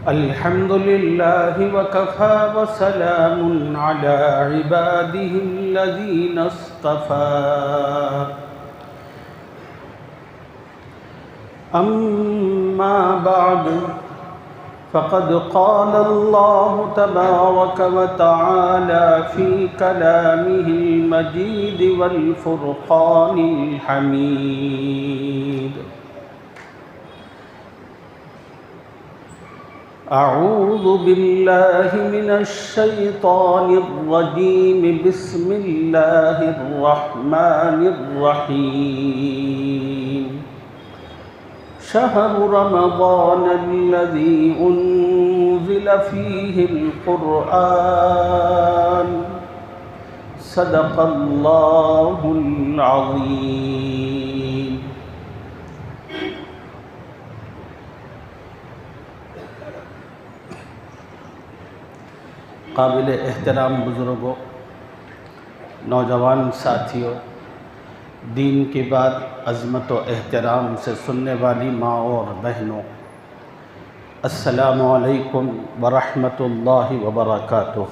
الحمد لله وكفى وسلام على عباده الذين اصطفى أما بعد فقد قال الله تبارك وتعالى في كلامه المجيد والفرقان الحميد أعوذ بالله من الشيطان الرجيم بسم الله الرحمن الرحيم شهر رمضان الذي أنزل فيه القرآن صدق الله العظيم قابل احترام بزرگوں، نوجوان ساتھیوں، دین کی بات عظمت و احترام سے سننے والی ماں اور بہنوں، السلام علیکم ورحمۃ اللہ وبرکاتہ۔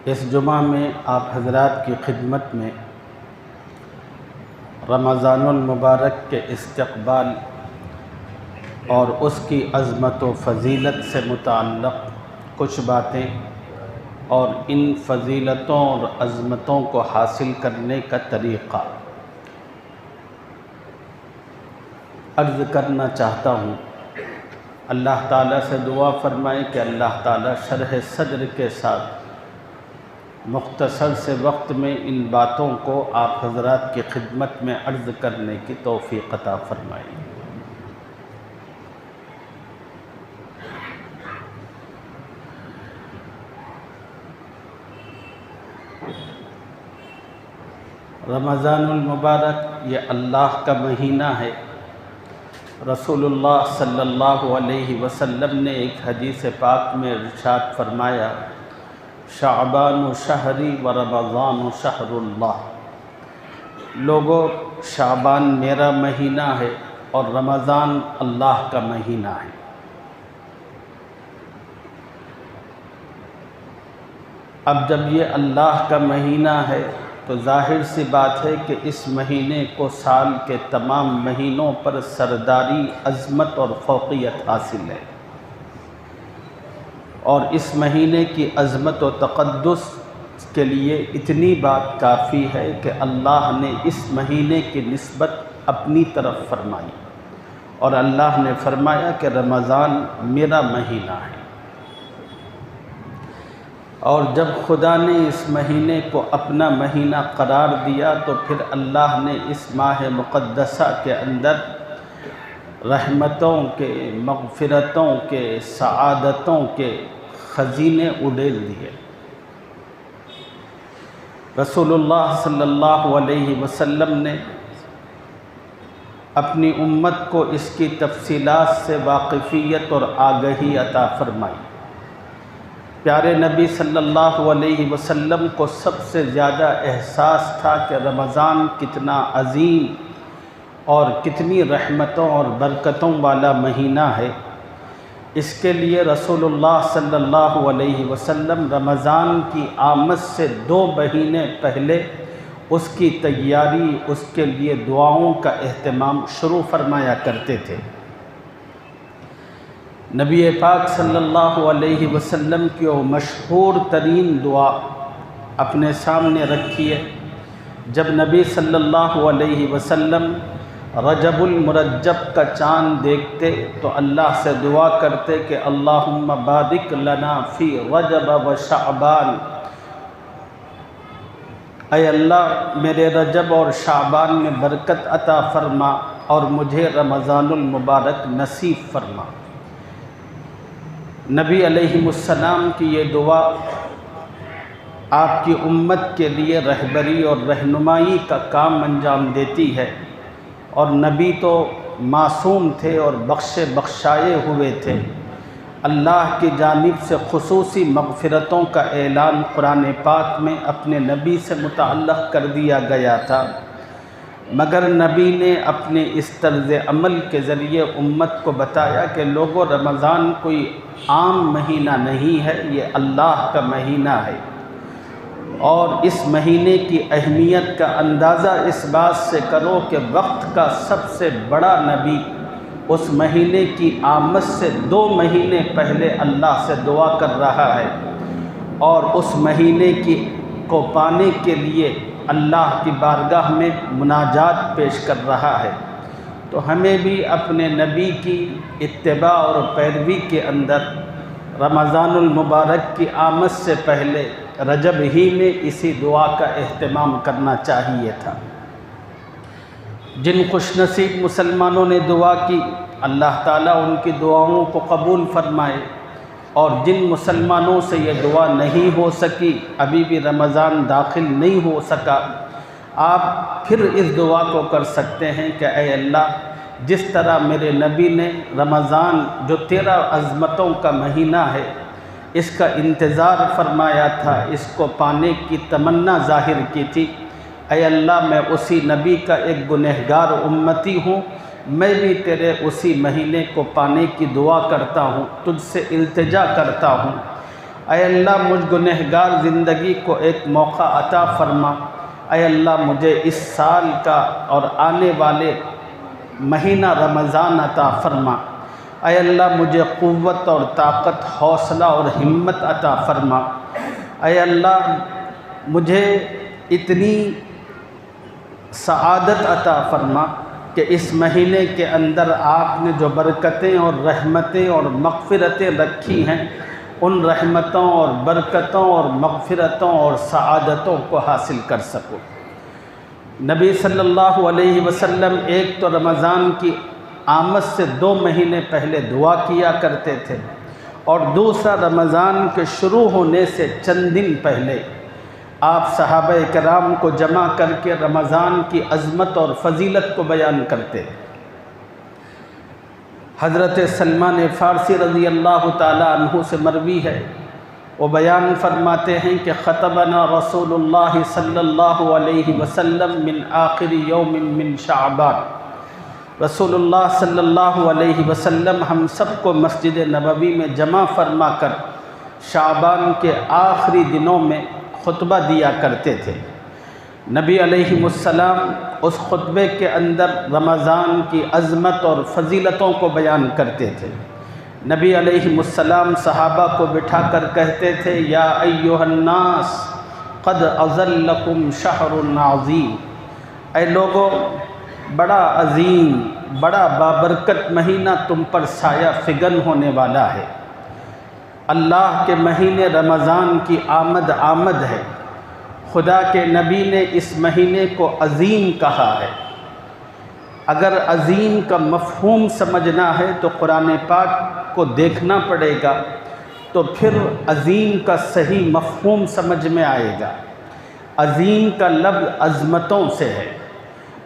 اس جمعہ میں آپ حضرات کی خدمت میں رمضان المبارک کے استقبال اور اس کی عظمت و فضیلت سے متعلق کچھ باتیں اور ان فضیلتوں اور عظمتوں کو حاصل کرنے کا طریقہ عرض کرنا چاہتا ہوں۔ اللہ تعالیٰ سے دعا فرمائیں کہ اللہ تعالیٰ شرح صدر کے ساتھ مختصر سے وقت میں ان باتوں کو آپ حضرات کی خدمت میں عرض کرنے کی توفیق عطا فرمائیں۔ رمضان المبارک یہ اللہ کا مہینہ ہے۔ رسول اللہ صلی اللہ علیہ وسلم نے ایک حدیث پاک میں ارشاد فرمایا، شعبان شہری و رمضان شہر اللہ۔ لوگو، شعبان میرا مہینہ ہے اور رمضان اللہ کا مہینہ ہے۔ اب جب یہ اللہ کا مہینہ ہے تو ظاہر سی بات ہے کہ اس مہینے کو سال کے تمام مہینوں پر سرداری، عظمت اور فوقیت حاصل ہے، اور اس مہینے کی عظمت و تقدس کے لیے اتنی بات کافی ہے کہ اللہ نے اس مہینے کی نسبت اپنی طرف فرمائی، اور اللہ نے فرمایا کہ رمضان میرا مہینہ ہے۔ اور جب خدا نے اس مہینے کو اپنا مہینہ قرار دیا تو پھر اللہ نے اس ماہ مقدسہ کے اندر رحمتوں کے، مغفرتوں کے، سعادتوں کے خزینے اڈیل دیے۔ رسول اللہ صلی اللہ علیہ وسلم نے اپنی امت کو اس کی تفصیلات سے واقفیت اور آگہی عطا فرمائی۔ پیارے نبی صلی اللہ علیہ وسلم کو سب سے زیادہ احساس تھا کہ رمضان کتنا عظیم اور کتنی رحمتوں اور برکتوں والا مہینہ ہے۔ اس کے لیے رسول اللہ صلی اللہ علیہ وسلم رمضان کی آمد سے 2 مہینے پہلے اس کی تیاری، اس کے لیے دعاؤں کا اہتمام شروع فرمایا کرتے تھے۔ نبی پاک صلی اللہ علیہ وسلم کی وہ مشہور ترین دعا اپنے سامنے رکھیے۔ جب نبی صلی اللہ علیہ وسلم رجب المرجب کا چاند دیکھتے تو اللہ سے دعا کرتے کہ اللہم بارک لنا فی رجب و شعبان، اے اللہ میرے رجب اور شعبان میں برکت عطا فرما اور مجھے رمضان المبارک نصیب فرما۔ نبی علیہ السلام کی یہ دعا آپ کی امت کے لیے رہبری اور رہنمائی کا کام انجام دیتی ہے، اور نبی تو معصوم تھے اور بخشائے ہوئے تھے، اللہ کی جانب سے خصوصی مغفرتوں کا اعلان قرآن پاک میں اپنے نبی سے متعلق کر دیا گیا تھا، مگر نبی نے اپنے اس طرز عمل کے ذریعے امت کو بتایا کہ لوگوں، رمضان کوئی عام مہینہ نہیں ہے، یہ اللہ کا مہینہ ہے، اور اس مہینے کی اہمیت کا اندازہ اس بات سے کرو کہ وقت کا سب سے بڑا نبی اس مہینے کی آمد سے 2 مہینے پہلے اللہ سے دعا کر رہا ہے، اور اس مہینے کو پانے کے لیے اللہ کی بارگاہ میں مناجات پیش کر رہا ہے۔ تو ہمیں بھی اپنے نبی کی اتباع اور پیروی کے اندر رمضان المبارک کی آمد سے پہلے رجب ہی میں اسی دعا کا اہتمام کرنا چاہیے تھا۔ جن خوش نصیب مسلمانوں نے دعا کی، اللہ تعالیٰ ان کی دعاؤں کو قبول فرمائے، اور جن مسلمانوں سے یہ دعا نہیں ہو سکی، ابھی بھی رمضان داخل نہیں ہو سکا، آپ پھر اس دعا کو کر سکتے ہیں کہ اے اللہ، جس طرح میرے نبی نے رمضان جو 13 عظمتوں کا مہینہ ہے اس کا انتظار فرمایا تھا، اس کو پانے کی تمنا ظاہر کی تھی، اے اللہ میں اسی نبی کا ایک گنہگار امتی ہوں، میں بھی تیرے اسی مہینے کو پانے کی دعا کرتا ہوں، تجھ سے التجا کرتا ہوں، اے اللہ مجھ گنہگار زندگی کو ایک موقع عطا فرما، اے اللہ مجھے اس سال کا اور آنے والے مہینہ رمضان عطا فرما، اے اللہ مجھے قوت اور طاقت، حوصلہ اور ہمت عطا فرما، اے اللہ مجھے اتنی سعادت عطا فرما کہ اس مہینے کے اندر آپ نے جو برکتیں اور رحمتیں اور مغفرتیں رکھی ہیں، ان رحمتوں اور برکتوں اور مغفرتوں اور سعادتوں کو حاصل کر سکو۔ نبی صلی اللہ علیہ وسلم ایک تو رمضان کی آمد سے 2 مہینے پہلے دعا کیا کرتے تھے، اور دوسرا رمضان کے شروع ہونے سے چند دن پہلے آپ صحابہ کرام کو جمع کر کے رمضان کی عظمت اور فضیلت کو بیان کرتے۔ حضرت سلمان فارسی رضی اللہ تعالی عنہ سے مروی ہے، وہ بیان فرماتے ہیں کہ خطبنا رسول اللہ صلی اللہ علیہ وسلم من آخر یوم من شعبان، رسول اللہ صلی اللہ علیہ وسلم ہم سب کو مسجد نبوی میں جمع فرما کر شعبان کے آخری دنوں میں خطبہ دیا کرتے تھے۔ نبی علیہ السلام اس خطبے کے اندر رمضان کی عظمت اور فضیلتوں کو بیان کرتے تھے۔ نبی علیہ السلام صحابہ کو بٹھا کر کہتے تھے، یا ایھا الناس قد اظلکم شہر عظیم، اے لوگوں بڑا عظیم، بڑا بابرکت مہینہ تم پر سایہ فگن ہونے والا ہے۔ اللہ کے مہینے رمضان کی آمد ہے، خدا کے نبی نے اس مہینے کو عظیم کہا ہے۔ اگر عظیم کا مفہوم سمجھنا ہے تو قرآن پاک کو دیکھنا پڑے گا، تو پھر عظیم کا صحیح مفہوم سمجھ میں آئے گا۔ عظیم کا لفظ عظمتوں سے ہے۔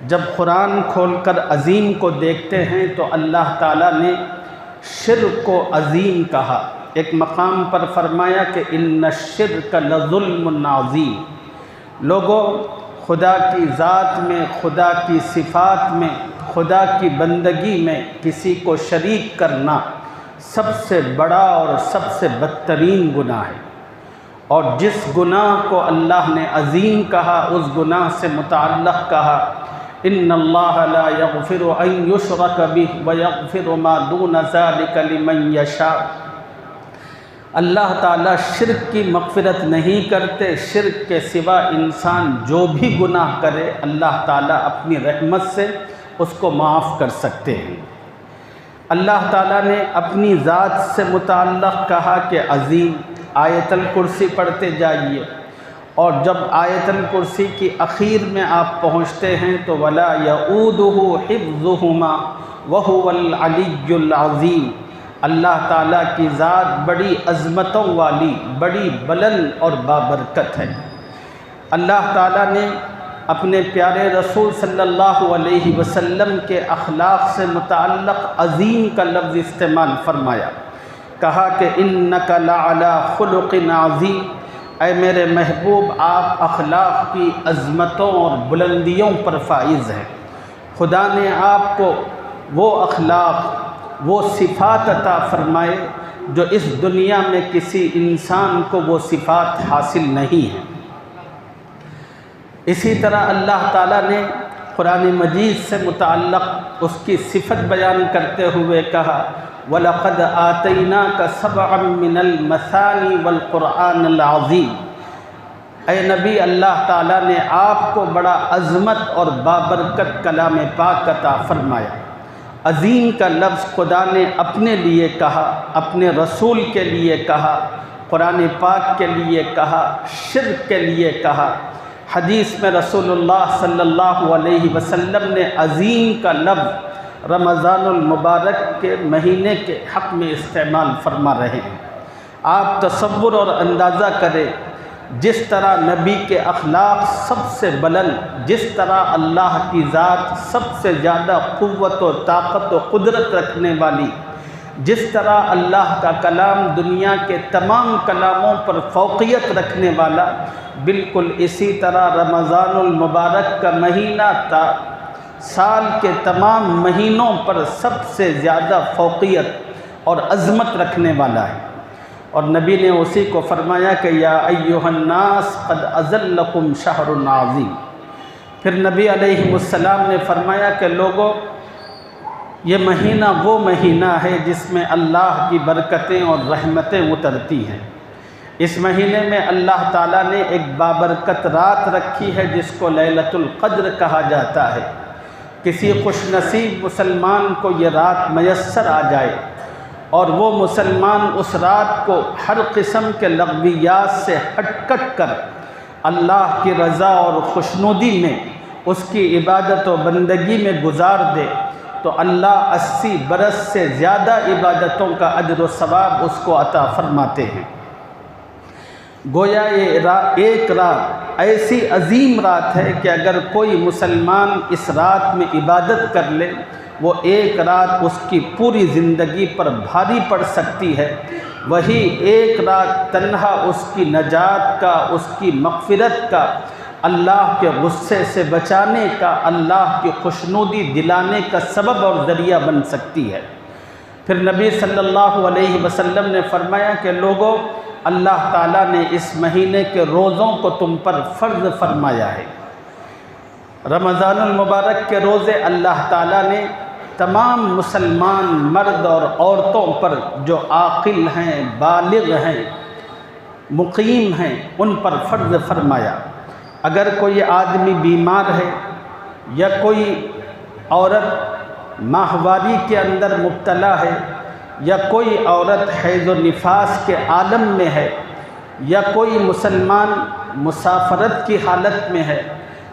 جب قرآن کھول کر عظیم کو دیکھتے ہیں تو اللہ تعالیٰ نے شرک کو عظیم کہا۔ ایک مقام پر فرمایا کہ ان الشرک لظلم عظیم، لوگوں خدا کی ذات میں، خدا کی صفات میں، خدا کی بندگی میں کسی کو شریک کرنا سب سے بڑا اور سب سے بدترین گناہ ہے، اور جس گناہ کو اللہ نے عظیم کہا اس گناہ سے متعلق کہا ان اللہ لا یغفر ان یشرک بہ ویغفر ما دون ذلک لمن یشاء، اللہ تعالیٰ شرک کی مغفرت نہیں کرتے، شرک کے سوا انسان جو بھی گناہ کرے اللہ تعالیٰ اپنی رحمت سے اس کو معاف کر سکتے ہیں۔ اللہ تعالیٰ نے اپنی ذات سے متعلق کہا کہ عظیم، آیت الکرسی پڑھتے جائیے، اور جب آیت الکرسی کی اخیر میں آپ پہنچتے ہیں تو وَلَا يَؤُودُهُ حِفْظُهُمَا وَهُوَ الْعَلِيُّ الْعَظِيمُ، اللہ تعالیٰ کی ذات بڑی عظمتوں والی، بڑی بلند اور بابرکت ہے۔ اللہ تعالیٰ نے اپنے پیارے رسول صلی اللہ علیہ وسلم کے اخلاق سے متعلق عظیم کا لفظ استعمال فرمایا۔ کہا کہ انک لعلی خلق عظیم، اے میرے محبوب آپ اخلاق کی عظمتوں اور بلندیوں پر فائز ہیں۔ خدا نے آپ کو وہ اخلاق، وہ صفات عطا فرمائے جو اس دنیا میں کسی انسان کو وہ صفات حاصل نہیں ہیں۔ اسی طرح اللہ تعالیٰ نے قرآن مجید سے متعلق اس کی صفت بیان کرتے ہوئے کہا وَلَقَدْ آتَيْنَاكَ سَبْعًا مِّنَ الْمَثَانِي وَالْقُرْآنِ الْعَظِيمِ، اے نبی اللہ تعالیٰ نے آپ کو بڑا عظمت اور بابرکت کلام پاک عطا فرمایا۔ عظیم کا لفظ خدا نے اپنے لیے کہا، اپنے رسول کے لیے کہا، قرآن پاک کے لیے کہا، شرک کے لیے کہا۔ حدیث میں رسول اللہ صلی اللہ علیہ وسلم نے عظیم کا لفظ رمضان المبارک کے مہینے کے حق میں استعمال فرما رہے ہیں۔ آپ تصور اور اندازہ کریں جس طرح نبی کے اخلاق سب سے بلند، جس طرح اللہ کی ذات سب سے زیادہ قوت و طاقت و قدرت رکھنے والی، جس طرح اللہ کا کلام دنیا کے تمام کلاموں پر فوقیت رکھنے والا، بالکل اسی طرح رمضان المبارک کا مہینہ سال کے تمام مہینوں پر سب سے زیادہ فوقیت اور عظمت رکھنے والا ہے۔ اور نبی نے اسی کو فرمایا کہ یا ایھا الناس قد اظلکم شہر عظیم۔ پھر نبی علیہ السلام نے فرمایا کہ لوگوں، یہ مہینہ وہ مہینہ ہے جس میں اللہ کی برکتیں اور رحمتیں اترتی ہیں۔ اس مہینے میں اللہ تعالیٰ نے ایک بابرکت رات رکھی ہے جس کو لیلۃ القدر کہا جاتا ہے۔ کسی خوش نصیب مسلمان کو یہ رات میسر آ جائے اور وہ مسلمان اس رات کو ہر قسم کے لغویات سے ہٹ کٹ کر اللہ کی رضا اور خوشنودی میں اس کی عبادت و بندگی میں گزار دے تو اللہ 80 برس سے زیادہ عبادتوں کا اجر و ثواب اس کو عطا فرماتے ہیں۔ گویا یہ ایک رات ایسی عظیم رات ہے کہ اگر کوئی مسلمان اس رات میں عبادت کر لے، وہ ایک رات اس کی پوری زندگی پر بھاری پڑ سکتی ہے۔ وہی ایک رات تنہا اس کی نجات کا، اس کی مغفرت کا، اللہ کے غصے سے بچانے کا، اللہ کی خوشنودی دلانے کا سبب اور ذریعہ بن سکتی ہے۔ پھر نبی صلی اللہ علیہ وسلم نے فرمایا کہ لوگوں، اللہ تعالیٰ نے اس مہینے کے روزوں کو تم پر فرض فرمایا ہے۔ رمضان المبارک کے روزے اللہ تعالیٰ نے تمام مسلمان مرد اور عورتوں پر جو عاقل ہیں، بالغ ہیں، مقیم ہیں، ان پر فرض فرمایا۔ اگر کوئی آدمی بیمار ہے یا کوئی عورت ماہواری کے اندر مبتلا ہے یا کوئی عورت حیض و نفاس کے عالم میں ہے یا کوئی مسلمان مسافرت کی حالت میں ہے،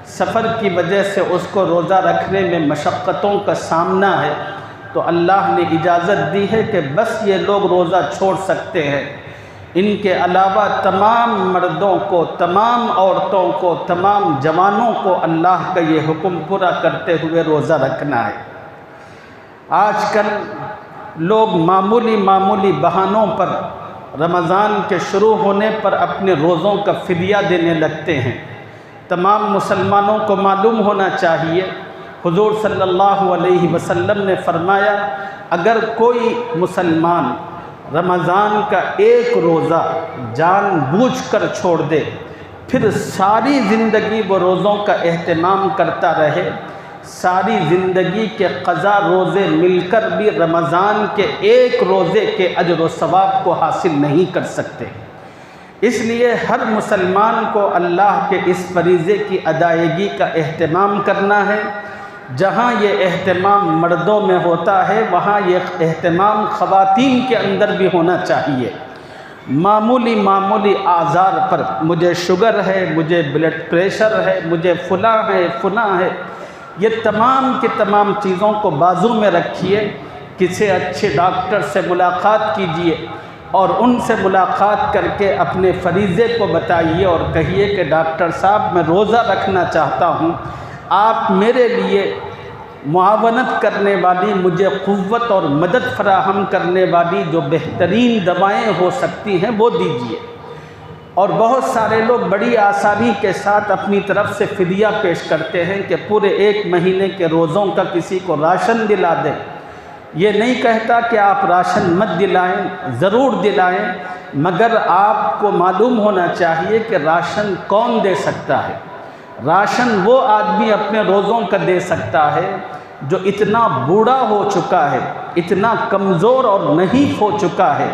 سفر کی وجہ سے اس کو روزہ رکھنے میں مشقتوں کا سامنا ہے، تو اللہ نے اجازت دی ہے کہ بس یہ لوگ روزہ چھوڑ سکتے ہیں۔ ان کے علاوہ تمام مردوں کو، تمام عورتوں کو، تمام جوانوں کو اللہ کا یہ حکم پورا کرتے ہوئے روزہ رکھنا ہے۔ آج کل لوگ معمولی بہانوں پر رمضان کے شروع ہونے پر اپنے روزوں کا فدیہ دینے لگتے ہیں۔ تمام مسلمانوں کو معلوم ہونا چاہیے، حضور صلی اللہ علیہ وسلم نے فرمایا اگر کوئی مسلمان رمضان کا ایک روزہ جان بوجھ کر چھوڑ دے، پھر ساری زندگی وہ روزوں کا اہتمام کرتا رہے، ساری زندگی کے قضا روزے مل کر بھی رمضان کے ایک روزے کے اجر و ثواب کو حاصل نہیں کر سکتے۔ اس لیے ہر مسلمان کو اللہ کے اس فریضے کی ادائیگی کا اہتمام کرنا ہے۔ جہاں یہ اہتمام مردوں میں ہوتا ہے وہاں یہ اہتمام خواتین کے اندر بھی ہونا چاہیے۔ معمولی آزار پر مجھے شوگر ہے، مجھے بلڈ پریشر ہے، مجھے فلاں ہے، یہ تمام کی تمام چیزوں کو بازو میں رکھیے، کسی اچھے ڈاکٹر سے ملاقات کیجیے اور ان سے ملاقات کر کے اپنے فریضے کو بتائیے اور کہیے کہ ڈاکٹر صاحب میں روزہ رکھنا چاہتا ہوں، آپ میرے لیے معاونت کرنے والی، مجھے قوت اور مدد فراہم کرنے والی جو بہترین دوائیں ہو سکتی ہیں وہ دیجیے۔ اور بہت سارے لوگ بڑی آسانی کے ساتھ اپنی طرف سے فدیہ پیش کرتے ہیں کہ پورے 1 مہینے کے روزوں کا کسی کو راشن دلا دیں۔ یہ نہیں کہتا کہ آپ راشن مت دلائیں، ضرور دلائیں، مگر آپ کو معلوم ہونا چاہیے کہ راشن کون دے سکتا ہے۔ راشن وہ آدمی اپنے روزوں کا دے سکتا ہے جو اتنا بوڑھا ہو چکا ہے، اتنا کمزور اور نحیف ہو چکا ہے،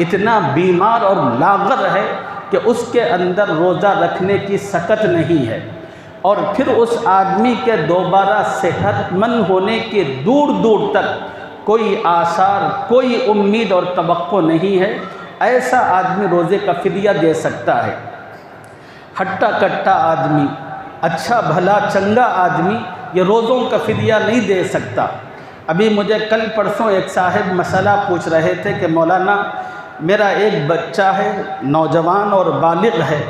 اتنا بیمار اور لاغر ہے کہ اس کے اندر روزہ رکھنے کی سکت نہیں ہے، اور پھر اس آدمی کے دوبارہ صحت مند ہونے کے دور دور تک کوئی آثار، کوئی امید اور توقع نہیں ہے، ایسا آدمی روزے کا فدیہ دے سکتا ہے۔ ہٹا کٹا آدمی، اچھا بھلا چنگا آدمی یہ روزوں کا فدیہ نہیں دے سکتا۔ ابھی مجھے کل پرسوں ایک صاحب مسئلہ پوچھ رہے تھے کہ مولانا میرا ایک بچہ ہے، نوجوان اور بالغ ہے،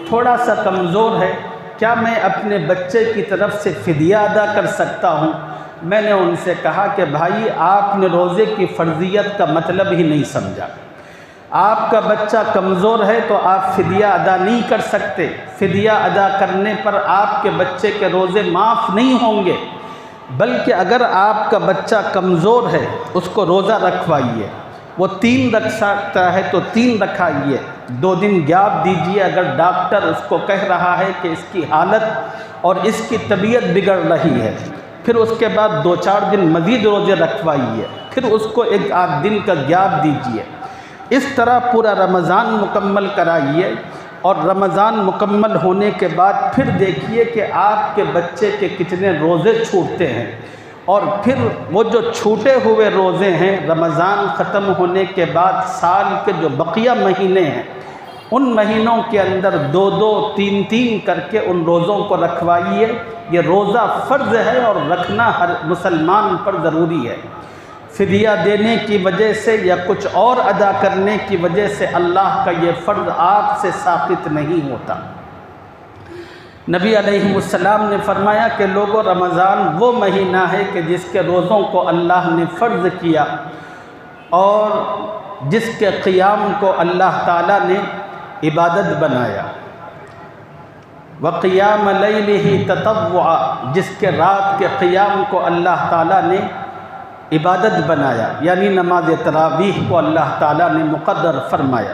تھوڑا سا کمزور ہے، کیا میں اپنے بچے کی طرف سے فدیہ ادا کر سکتا ہوں؟ میں نے ان سے کہا کہ بھائی آپ نے روزے کی فرضیت کا مطلب ہی نہیں سمجھا۔ آپ کا بچہ کمزور ہے تو آپ فدیہ ادا نہیں کر سکتے، فدیہ ادا کرنے پر آپ کے بچے کے روزے معاف نہیں ہوں گے، بلکہ اگر آپ کا بچہ کمزور ہے اس کو روزہ رکھوائیے، وہ 3 رکھ سکتا ہے تو 3 رکھائیے، 2 دن گیپ دیجیے، اگر ڈاکٹر اس کو کہہ رہا ہے کہ اس کی حالت اور اس کی طبیعت بگڑ رہی ہے، پھر اس کے بعد 2-4 دن مزید روزے رکھوائیے، پھر اس کو 1-8 دن کا گیپ دیجیے۔ اس طرح پورا رمضان مکمل کرائیے، اور رمضان مکمل ہونے کے بعد پھر دیکھیے کہ آپ کے بچے کے کتنے روزے چھوٹتے ہیں، اور پھر وہ جو چھوٹے ہوئے روزے ہیں رمضان ختم ہونے کے بعد سال کے جو بقیہ مہینے ہیں ان مہینوں کے اندر 2-2 3-3 کر کے ان روزوں کو رکھوائیے۔ یہ روزہ فرض ہے اور رکھنا ہر مسلمان پر ضروری ہے۔ فدیہ دینے کی وجہ سے یا کچھ اور ادا کرنے کی وجہ سے اللہ کا یہ فرض آپ سے ساقط نہیں ہوتا۔ نبی علیہ السلام نے فرمایا کہ لوگوں، رمضان وہ مہینہ ہے کہ جس کے روزوں کو اللہ نے فرض کیا اور جس کے قیام کو اللہ تعالیٰ نے عبادت بنایا۔ وَقِيَامَ لَيْلِهِ تَطَوُّعًا، جس کے رات کے قیام کو اللہ تعالیٰ نے عبادت بنایا، یعنی نماز تراویح کو اللہ تعالیٰ نے مقرر فرمایا۔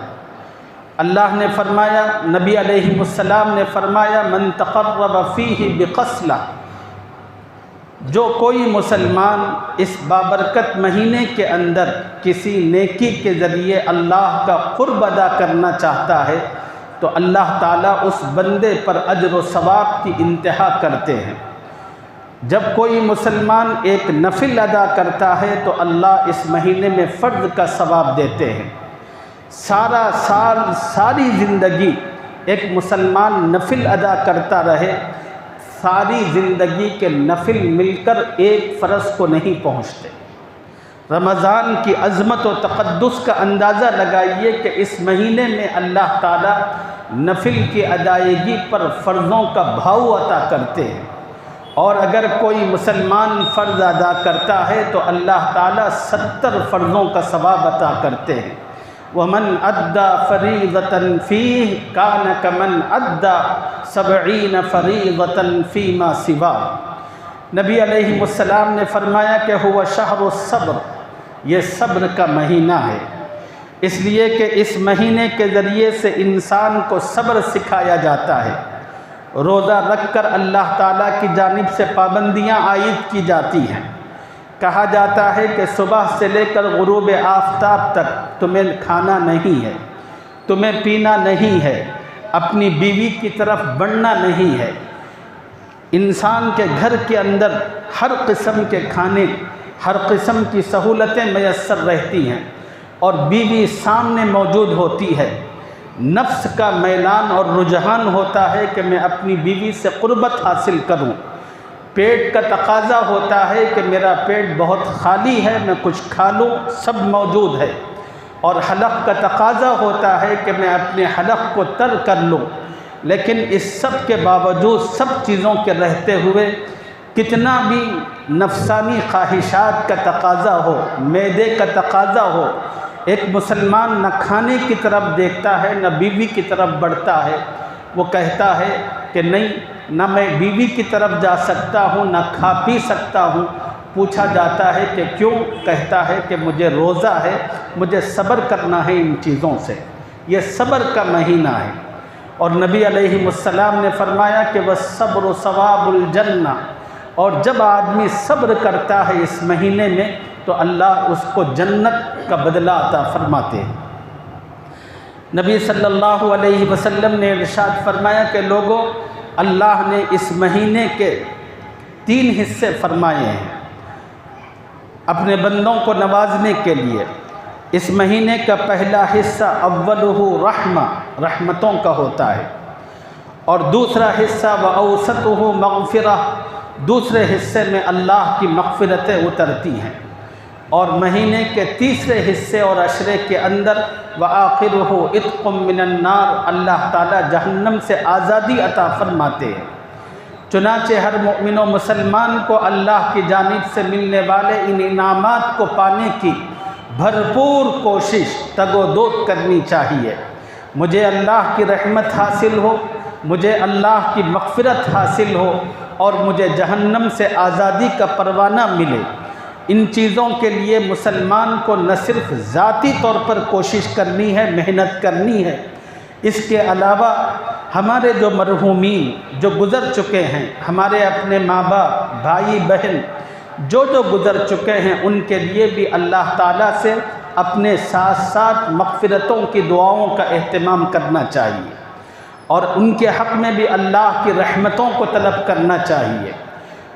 اللہ نے فرمایا، نبی علیہ السلام نے فرمایا، من تقرب فیہ بخصلہ، جو کوئی مسلمان اس بابرکت مہینے کے اندر کسی نیکی کے ذریعے اللہ کا قرب ادا کرنا چاہتا ہے تو اللہ تعالیٰ اس بندے پر اجر و ثواب کی انتہا کرتے ہیں۔ جب کوئی مسلمان ایک نفل ادا کرتا ہے تو اللہ اس مہینے میں فرض کا ثواب دیتے ہیں۔ سارا سال، ساری زندگی ایک مسلمان نفل ادا کرتا رہے، ساری زندگی کے نفل مل کر ایک فرض کو نہیں پہنچتے۔ رمضان کی عظمت و تقدس کا اندازہ لگائیے کہ اس مہینے میں اللہ تعالیٰ نفل کی ادائیگی پر فرضوں کا بھاؤ عطا کرتے ہیں، اور اگر کوئی مسلمان فرض ادا کرتا ہے تو اللہ تعالیٰ 70 فرضوں کا ثواب عطا کرتے ہیں۔ وَمَنْ أَدَّى فَرِيضَةً فِيهِ كَانَ كَمَنْ أَدَّى 70 فَرِيضَةً فِي مَا سِوَاهُ۔ نبی علیہ السلام نے فرمایا کہ هو شہر الصبر، یہ صبر کا مہینہ ہے، اس لیے کہ اس مہینے کے ذریعے سے انسان کو صبر سکھایا جاتا ہے۔ روزہ رکھ کر اللہ تعالیٰ کی جانب سے پابندیاں عائد کی جاتی ہیں۔ کہا جاتا ہے کہ صبح سے لے کر غروب آفتاب تک تمہیں کھانا نہیں ہے، تمہیں پینا نہیں ہے، اپنی بیوی کی طرف بڑھنا نہیں ہے۔ انسان کے گھر کے اندر ہر قسم کے کھانے، ہر قسم کی سہولتیں میسر رہتی ہیں، اور بیوی سامنے موجود ہوتی ہے۔ نفس کا میلان اور رجحان ہوتا ہے کہ میں اپنی بیوی سے قربت حاصل کروں، پیٹ کا تقاضا ہوتا ہے کہ میرا پیٹ بہت خالی ہے، میں کچھ کھا لوں، سب موجود ہے، اور حلق کا تقاضا ہوتا ہے کہ میں اپنے حلق کو تر کر لوں، لیکن اس سب کے باوجود سب چیزوں کے رہتے ہوئے کتنا بھی نفسانی خواہشات کا تقاضا ہو، معدے کا تقاضا ہو، ایک مسلمان نہ کھانے کی طرف دیکھتا ہے نہ بیوی کی طرف بڑھتا ہے۔ وہ کہتا ہے کہ نہیں، نہ میں بیوی کی طرف جا سکتا ہوں نہ کھا پی سکتا ہوں۔ پوچھا جاتا ہے کہ کیوں؟ کہتا ہے کہ مجھے روزہ ہے، مجھے صبر کرنا ہے ان چیزوں سے، یہ صبر کا مہینہ ہے۔ اور نبی علیہ السلام نے فرمایا کہ وَالصَّبْرُ ثواب الجنہ، اور جب آدمی صبر کرتا ہے اس مہینے میں تو اللہ اس کو جنت کا بدلہ عطا فرماتے ہیں۔ نبی صلی اللہ علیہ وسلم نے ارشاد فرمایا کہ لوگوں، اللہ نے اس مہینے کے 3 حصے فرمائے ہیں اپنے بندوں کو نوازنے کے لیے۔ اس مہینے کا پہلا حصہ اولہ رحمہ، رحمتوں کا ہوتا ہے، اور دوسرا حصہ وأوسطہ مغفرہ، دوسرے حصے میں اللہ کی مغفرتیں اترتی ہیں، اور مہینے کے تیسرے حصے اور عشرے کے اندر وآخرہ عتق من النار، اللہ تعالیٰ جہنم سے آزادی عطا فرماتے ہیں۔ چنانچہ ہر مومن و مسلمان کو اللہ کی جانب سے ملنے والے ان انعامات کو پانے کی بھرپور کوشش تگ و دو کرنی چاہیے۔ مجھے اللہ کی رحمت حاصل ہو، مجھے اللہ کی مغفرت حاصل ہو، اور مجھے جہنم سے آزادی کا پروانہ ملے۔ ان چیزوں کے لیے مسلمان کو نہ صرف ذاتی طور پر کوشش کرنی ہے، محنت کرنی ہے، اس کے علاوہ ہمارے جو مرحومین جو گزر چکے ہیں، ہمارے اپنے ماں باپ، بھائی بہن جو گزر چکے ہیں، ان کے لیے بھی اللہ تعالیٰ سے اپنے ساتھ ساتھ مغفرتوں کی دعاؤں کا اہتمام کرنا چاہیے، اور ان کے حق میں بھی اللہ کی رحمتوں کو طلب کرنا چاہیے۔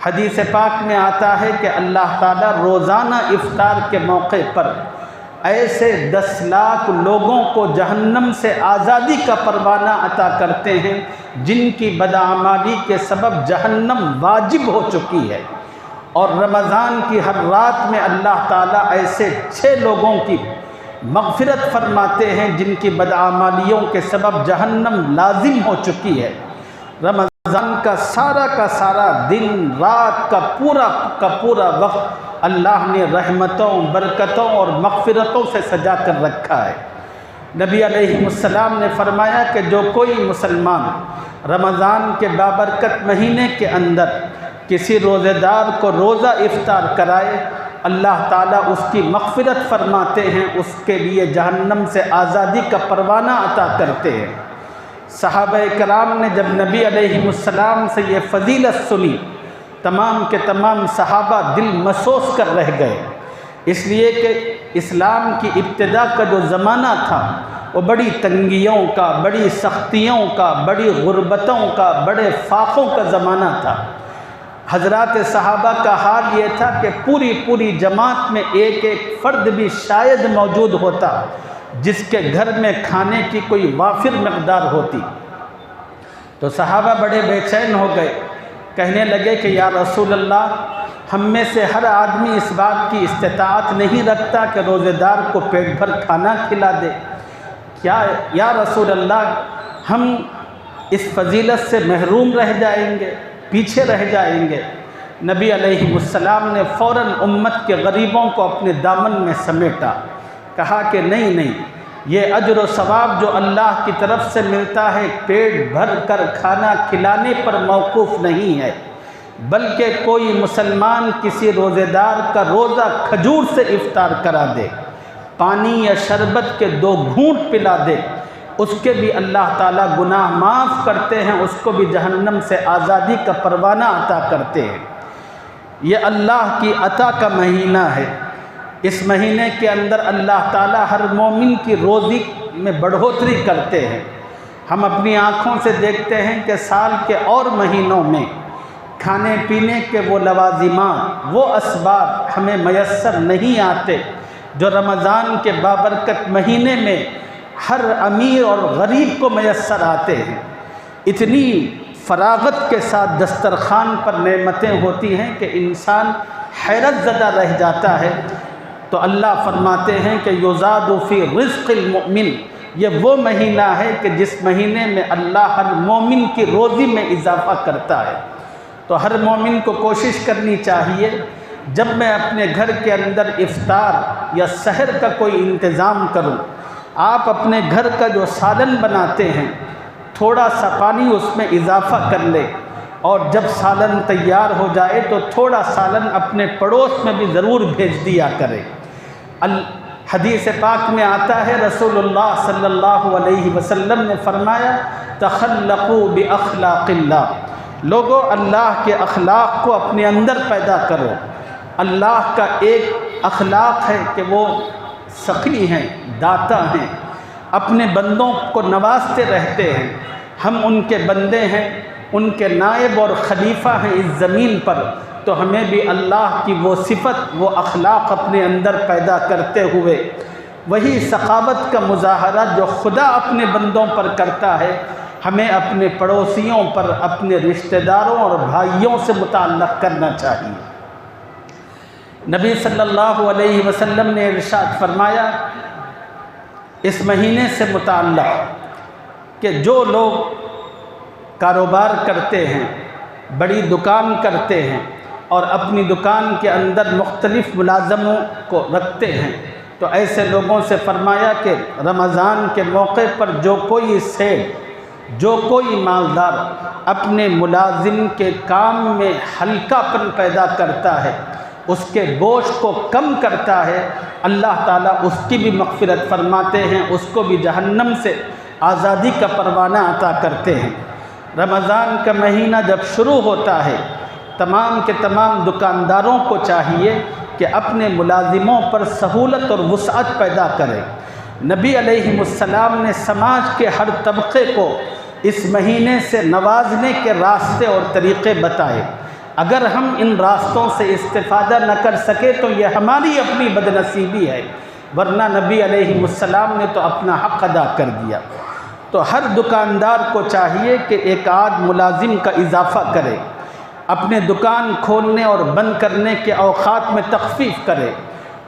حدیث پاک میں آتا ہے کہ اللہ تعالیٰ روزانہ افطار کے موقع پر ایسے 10 لاکھ لوگوں کو جہنم سے آزادی کا پروانہ عطا کرتے ہیں جن کی بدعمالی کے سبب جہنم واجب ہو چکی ہے، اور رمضان کی ہر رات میں اللہ تعالیٰ ایسے 6 لوگوں کی مغفرت فرماتے ہیں جن کی بدعمالیوں کے سبب جہنم لازم ہو چکی ہے۔ رمضان کا سارا دن رات کا پورا وقت اللہ نے رحمتوں، برکتوں اور مغفرتوں سے سجا کر رکھا ہے۔ نبی علیہ السلام نے فرمایا کہ جو کوئی مسلمان رمضان کے بابرکت مہینے کے اندر کسی روزے دار کو روزہ افطار کرائے، اللہ تعالیٰ اس کی مغفرت فرماتے ہیں، اس کے لیے جہنم سے آزادی کا پروانہ عطا کرتے ہیں۔ صحابہ کرام نے جب نبی علیہ السلام سے یہ فضیلت سنی، تمام کے تمام صحابہ دل مسوس کر رہ گئے، اس لیے کہ اسلام کی ابتدا کا جو زمانہ تھا وہ بڑی تنگیوں کا، بڑی سختیوں کا، بڑی غربتوں کا، بڑے فاقوں کا زمانہ تھا۔ حضرات صحابہ کا حال یہ تھا کہ پوری جماعت میں ایک فرد بھی شاید موجود ہوتا جس کے گھر میں کھانے کی کوئی وافر مقدار ہوتی، تو صحابہ بڑے بے چین ہو گئے، کہنے لگے کہ یا رسول اللہ، ہم میں سے ہر آدمی اس بات کی استطاعت نہیں رکھتا کہ روزے دار کو پیٹ بھر کھانا کھلا دے، کیا یا رسول اللہ ہم اس فضیلت سے محروم رہ جائیں گے، پیچھے رہ جائیں گے؟ نبی علیہ السلام نے فوراً امت کے غریبوں کو اپنے دامن میں سمیٹا، کہا کہ نہیں، یہ اجر و ثواب جو اللہ کی طرف سے ملتا ہے پیٹ بھر کر کھانا کھلانے پر موقوف نہیں ہے، بلکہ کوئی مسلمان کسی روزے دار کا روزہ کھجور سے افطار کرا دے، پانی یا شربت کے 2 گھونٹ پلا دے، اس کے بھی اللہ تعالیٰ گناہ معاف کرتے ہیں، اس کو بھی جہنم سے آزادی کا پروانہ عطا کرتے ہیں۔ یہ اللہ کی عطا کا مہینہ ہے۔ اس مہینے کے اندر اللہ تعالیٰ ہر مومن کی روزی میں بڑھوتری کرتے ہیں۔ ہم اپنی آنکھوں سے دیکھتے ہیں کہ سال کے اور مہینوں میں کھانے پینے کے وہ لوازمات، وہ اسباب ہمیں میسر نہیں آتے جو رمضان کے بابرکت مہینے میں ہر امیر اور غریب کو میسر آتے ہیں۔ اتنی فراغت کے ساتھ دسترخوان پر نعمتیں ہوتی ہیں کہ انسان حیرت زدہ رہ جاتا ہے، تو اللہ فرماتے ہیں کہ یزاد فی رزق المؤمن، یہ وہ مہینہ ہے کہ جس مہینے میں اللہ ہر مومن کی روزی میں اضافہ کرتا ہے۔ تو ہر مومن کو کوشش کرنی چاہیے جب میں اپنے گھر کے اندر افطار یا سحر کا کوئی انتظام کروں، آپ اپنے گھر کا جو سالن بناتے ہیں تھوڑا سا پانی اس میں اضافہ کر لیں، اور جب سالن تیار ہو جائے تو تھوڑا سالن اپنے پڑوس میں بھی ضرور بھیج دیا کرے۔ حدیث پاک میں آتا ہے رسول اللہ صلی اللہ علیہ وسلم نے فرمایا تخلقوا باخلاق اللہ، لوگو اللہ کے اخلاق کو اپنے اندر پیدا کرو۔ اللہ کا ایک اخلاق ہے کہ وہ سخی ہیں، داتا ہیں، اپنے بندوں کو نوازتے رہتے ہیں۔ ہم ان کے بندے ہیں، ان کے نائب اور خلیفہ ہیں اس زمین پر، تو ہمیں بھی اللہ کی وہ صفت، وہ اخلاق اپنے اندر پیدا کرتے ہوئے وہی سخاوت کا مظاہرہ جو خدا اپنے بندوں پر کرتا ہے، ہمیں اپنے پڑوسیوں پر، اپنے رشتہ داروں اور بھائیوں سے متعلق کرنا چاہیے۔ نبی صلی اللہ علیہ وسلم نے ارشاد فرمایا اس مہینے سے متعلق کہ جو لوگ کاروبار کرتے ہیں، بڑی دکان کرتے ہیں اور اپنی دکان کے اندر مختلف ملازموں کو رکھتے ہیں، تو ایسے لوگوں سے فرمایا کہ رمضان کے موقع پر جو کوئی سیٹ، جو کوئی مالدار اپنے ملازم کے کام میں ہلکا پن پیدا کرتا ہے، اس کے بوجھ کو کم کرتا ہے، اللہ تعالیٰ اس کی بھی مغفرت فرماتے ہیں، اس کو بھی جہنم سے آزادی کا پروانہ عطا کرتے ہیں۔ رمضان کا مہینہ جب شروع ہوتا ہے، تمام کے تمام دکانداروں کو چاہیے کہ اپنے ملازموں پر سہولت اور وسعت پیدا کرے۔ نبی علیہ السلام نے سماج کے ہر طبقے کو اس مہینے سے نوازنے کے راستے اور طریقے بتائے۔ اگر ہم ان راستوں سے استفادہ نہ کر سکے تو یہ ہماری اپنی بدنصیبی ہے، ورنہ نبی علیہ السلام نے تو اپنا حق ادا کر دیا۔ تو ہر دکاندار کو چاہیے کہ ایک آدھ ملازم کا اضافہ کرے، اپنے دکان کھولنے اور بند کرنے کے اوقات میں تخفیف کرے،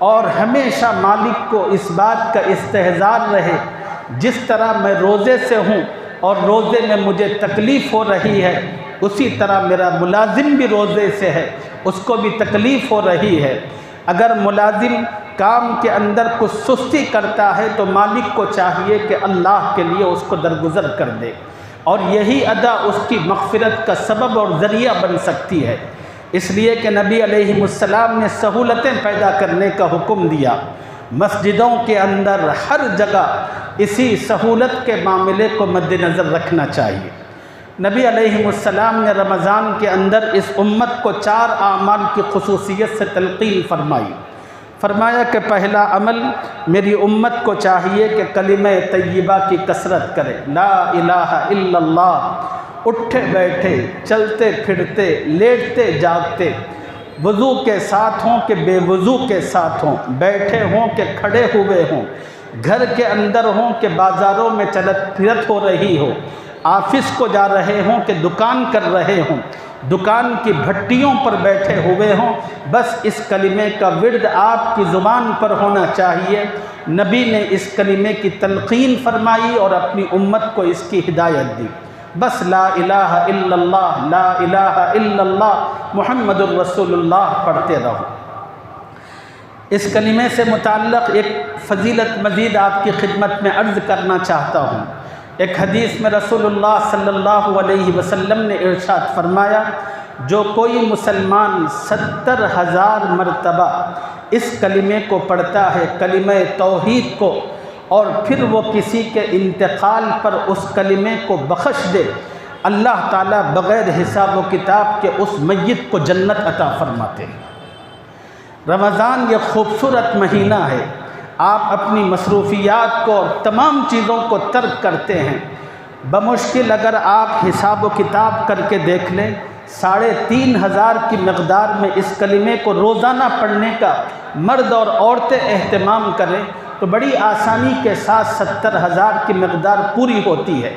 اور ہمیشہ مالک کو اس بات کا استحضار رہے جس طرح میں روزے سے ہوں اور روزے میں مجھے تکلیف ہو رہی ہے، اسی طرح میرا ملازم بھی روزے سے ہے، اس کو بھی تکلیف ہو رہی ہے۔ اگر ملازم کام کے اندر کچھ سستی کرتا ہے تو مالک کو چاہیے کہ اللہ کے لیے اس کو درگزر کر دے، اور یہی ادا اس کی مغفرت کا سبب اور ذریعہ بن سکتی ہے۔ اس لیے کہ نبی علیہ السلام نے سہولتیں پیدا کرنے کا حکم دیا۔ مسجدوں کے اندر ہر جگہ اسی سہولت کے معاملے کو مد نظر رکھنا چاہیے۔ نبی علیہ السلام نے رمضان کے اندر اس امت کو 4 اعمال کی خصوصیت سے تلقین فرمائی۔ فرمایا کہ پہلا عمل میری امت کو چاہیے کہ کلمہ طیبہ کی کثرت کرے، لا الہ الا اللہ، اٹھے بیٹھے، چلتے پھرتے، لیٹتے جاگتے، وضو کے ساتھ ہوں کہ بے وضو کے ساتھ ہوں، بیٹھے ہوں کہ کھڑے ہوئے ہوں، گھر کے اندر ہوں کہ بازاروں میں چلت پھرت ہو رہی ہو، آفس کو جا رہے ہوں کہ دکان کر رہے ہوں، دکان کی بھٹیوں پر بیٹھے ہوئے ہوں، بس اس کلمے کا ورد آپ کی زبان پر ہونا چاہیے۔ نبی نے اس کلمے کی تلقین فرمائی اور اپنی امت کو اس کی ہدایت دی۔ بس لا الہ الا اللہ، لا الہ الا اللہ محمد الرسول اللہ پڑھتے رہو۔ اس کلمے سے متعلق ایک فضیلت مزید آپ کی خدمت میں عرض کرنا چاہتا ہوں۔ ایک حدیث میں رسول اللہ صلی اللہ علیہ وسلم نے ارشاد فرمایا، جو کوئی مسلمان 70,000 مرتبہ اس کلمے کو پڑھتا ہے، کلمہ توحید کو، اور پھر وہ کسی کے انتقال پر اس کلمے کو بخش دے، اللہ تعالیٰ بغیر حساب و کتاب کے اس میت کو جنت عطا فرماتے ہیں۔ رمضان یہ خوبصورت مہینہ ہے، آپ اپنی مصروفیات کو اور تمام چیزوں کو ترک کرتے ہیں۔ بمشکل اگر آپ حساب و کتاب کر کے دیکھ لیں، 3,500 کی مقدار میں اس کلمے کو روزانہ پڑھنے کا مرد اور عورتیں اہتمام کریں تو بڑی آسانی کے ساتھ 70,000 کی مقدار پوری ہوتی ہے،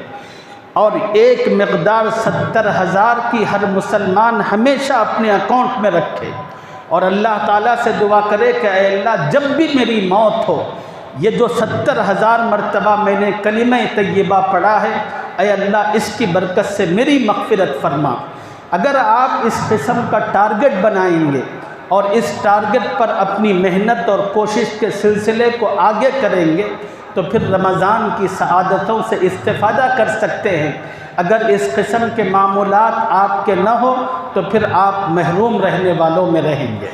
اور ایک مقدار 70,000 کی ہر مسلمان ہمیشہ اپنے اکاؤنٹ میں رکھے اور اللہ تعالیٰ سے دعا کرے کہ اے اللہ جب بھی میری موت ہو، یہ جو 70,000 مرتبہ میں نے کلمہ طیبہ پڑھا ہے، اے اللہ اس کی برکت سے میری مغفرت فرما۔ اگر آپ اس قسم کا ٹارگٹ بنائیں گے اور اس ٹارگٹ پر اپنی محنت اور کوشش کے سلسلے کو آگے کریں گے تو پھر رمضان کی سعادتوں سے استفادہ کر سکتے ہیں۔ اگر اس قسم کے معمولات آپ کے نہ ہو تو پھر آپ محروم رہنے والوں میں رہیں گے۔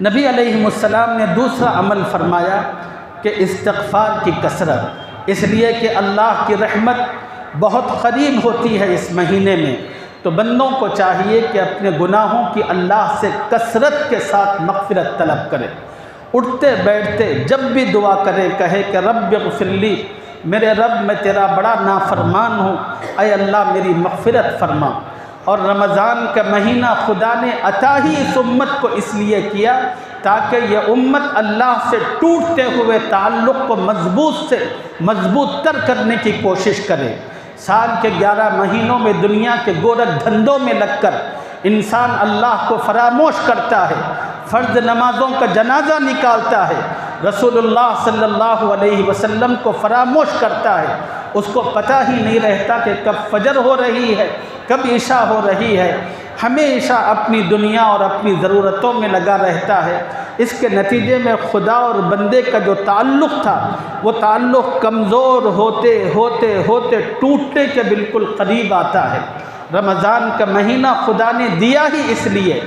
نبی علیہ السلام نے دوسرا عمل فرمایا کہ استغفار کی کثرت، اس لیے کہ اللہ کی رحمت بہت قریب ہوتی ہے اس مہینے میں، تو بندوں کو چاہیے کہ اپنے گناہوں کی اللہ سے کثرت کے ساتھ مغفرت طلب کرے۔ اٹھتے بیٹھتے جب بھی دعا کرے کہے کہ رب اغفر لی، میرے رب میں تیرا بڑا نافرمان ہوں، اے اللہ میری مغفرت فرما۔ اور رمضان کا مہینہ خدا نے عطا ہی اس امت کو اس لیے کیا تاکہ یہ امت اللہ سے ٹوٹتے ہوئے تعلق کو مضبوط تر کرنے کی کوشش کرے۔ سال کے 11 مہینوں میں دنیا کے گورکھ دھندوں میں لگ کر انسان اللہ کو فراموش کرتا ہے، فرض نمازوں کا جنازہ نکالتا ہے، رسول اللہ صلی اللہ علیہ وسلم کو فراموش کرتا ہے، اس کو پتہ ہی نہیں رہتا کہ کب فجر ہو رہی ہے، کب عشاء ہو رہی ہے، ہمیشہ اپنی دنیا اور اپنی ضرورتوں میں لگا رہتا ہے۔ اس کے نتیجے میں خدا اور بندے کا جو تعلق تھا وہ تعلق کمزور ہوتے ہوتے ہوتے ٹوٹنے کے بالکل قریب آتا ہے۔ رمضان کا مہینہ خدا نے دیا ہی اس لیے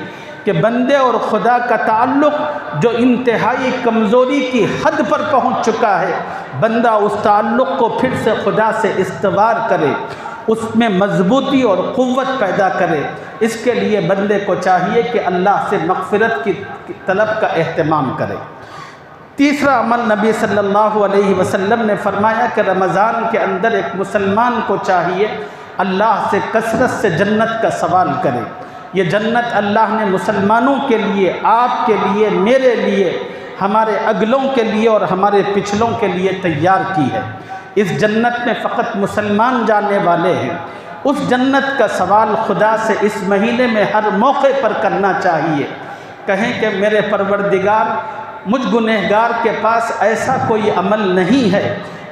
کہ بندے اور خدا کا تعلق جو انتہائی کمزوری کی حد پر پہنچ چکا ہے، بندہ اس تعلق کو پھر سے خدا سے استوار کرے، اس میں مضبوطی اور قوت پیدا کرے۔ اس کے لیے بندے کو چاہیے کہ اللہ سے مغفرت کی طلب کا اہتمام کرے۔ تیسرا عمل نبی صلی اللہ علیہ وسلم نے فرمایا کہ رمضان کے اندر ایک مسلمان کو چاہیے اللہ سے کثرت سے جنت کا سوال کرے۔ یہ جنت اللہ نے مسلمانوں کے لیے، آپ کے لیے، میرے لیے، ہمارے اگلوں کے لیے اور ہمارے پچھلوں کے لیے تیار کی ہے۔ اس جنت میں فقط مسلمان جانے والے ہیں۔ اس جنت کا سوال خدا سے اس مہینے میں ہر موقع پر کرنا چاہیے۔ کہیں کہ میرے پروردگار، مجھ گنہگار کے پاس ایسا کوئی عمل نہیں ہے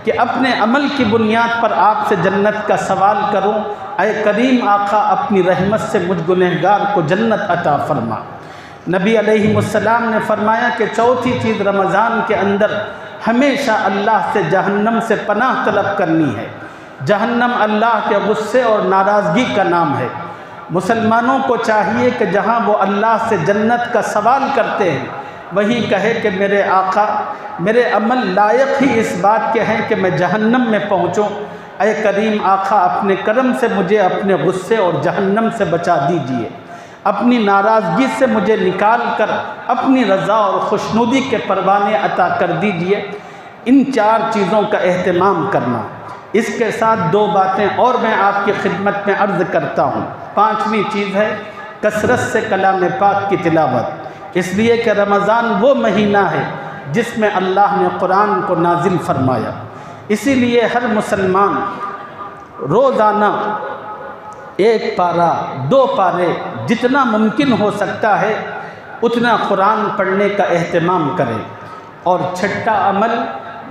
کہ اپنے عمل کی بنیاد پر آپ سے جنت کا سوال کروں، اے کریم آقا اپنی رحمت سے مجھ گنہگار کو جنت عطا فرما۔ نبی علیہ السلام نے فرمایا کہ چوتھی چیز رمضان کے اندر ہمیشہ اللہ سے جہنم سے پناہ طلب کرنی ہے۔ جہنم اللہ کے غصے اور ناراضگی کا نام ہے۔ مسلمانوں کو چاہیے کہ جہاں وہ اللہ سے جنت کا سوال کرتے ہیں وہی کہے کہ میرے آقا، میرے عمل لائق ہی اس بات کے ہیں کہ میں جہنم میں پہنچوں، اے کریم آقا اپنے کرم سے مجھے اپنے غصے اور جہنم سے بچا دیجئے، اپنی ناراضگی سے مجھے نکال کر اپنی رضا اور خوشنودی کے پروانے عطا کر دیجئے۔ ان 4 چیزوں کا اہتمام کرنا۔ اس کے ساتھ 2 باتیں اور میں آپ کی خدمت میں عرض کرتا ہوں۔ 5ویں چیز ہے کثرت سے کلام پاک کی تلاوت، اس لیے کہ رمضان وہ مہینہ ہے جس میں اللہ نے قرآن کو نازل فرمایا۔ اسی لیے ہر مسلمان روزانہ 1 پارہ 2 پارے جتنا ممکن ہو سکتا ہے اتنا قرآن پڑھنے کا اہتمام کرے۔ اور 6واں عمل،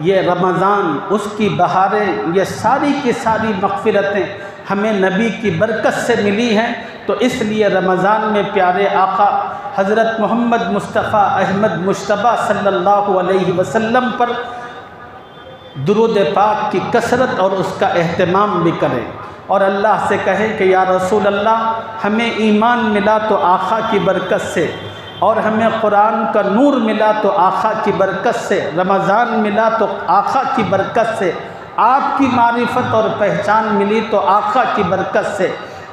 یہ رمضان، اس کی بہاریں، یہ ساری کی ساری مغفرتیں ہمیں نبی کی برکت سے ملی ہیں، تو اس لیے رمضان میں پیارے آقا حضرت محمد مصطفیٰ احمد مجتبیٰ صلی اللہ علیہ وسلم پر درود پاک کی کثرت اور اس کا اہتمام بھی کریں، اور اللہ سے کہیں کہ یا رسول اللہ ہمیں ایمان ملا تو آقا کی برکت سے، اور ہمیں قرآن کا نور ملا تو آقا کی برکت سے، رمضان ملا تو آقا کی برکت سے، آپ کی معرفت اور پہچان ملی تو آقا کی برکت سے،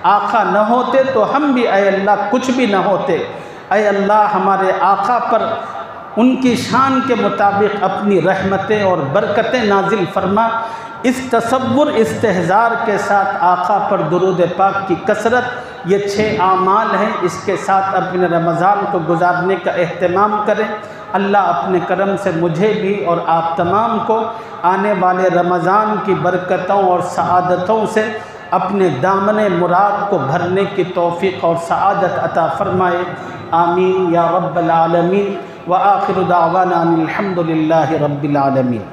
آقا نہ ہوتے تو ہم بھی اے اللہ کچھ بھی نہ ہوتے، اے اللہ ہمارے آقا پر ان کی شان کے مطابق اپنی رحمتیں اور برکتیں نازل فرما۔ اس تصور استحضار کے ساتھ آقا پر درود پاک کی کثرت، یہ 6 اعمال ہیں، اس کے ساتھ اپنے رمضان کو گزارنے کا اہتمام کریں۔ اللہ اپنے کرم سے مجھے بھی اور آپ تمام کو آنے والے رمضان کی برکتوں اور سعادتوں سے اپنے دامن مراد کو بھرنے کی توفیق اور سعادت عطا فرمائے۔ آمین یا رب العالمین۔ وآخر دعوانا الحمد للہ رب العالمین۔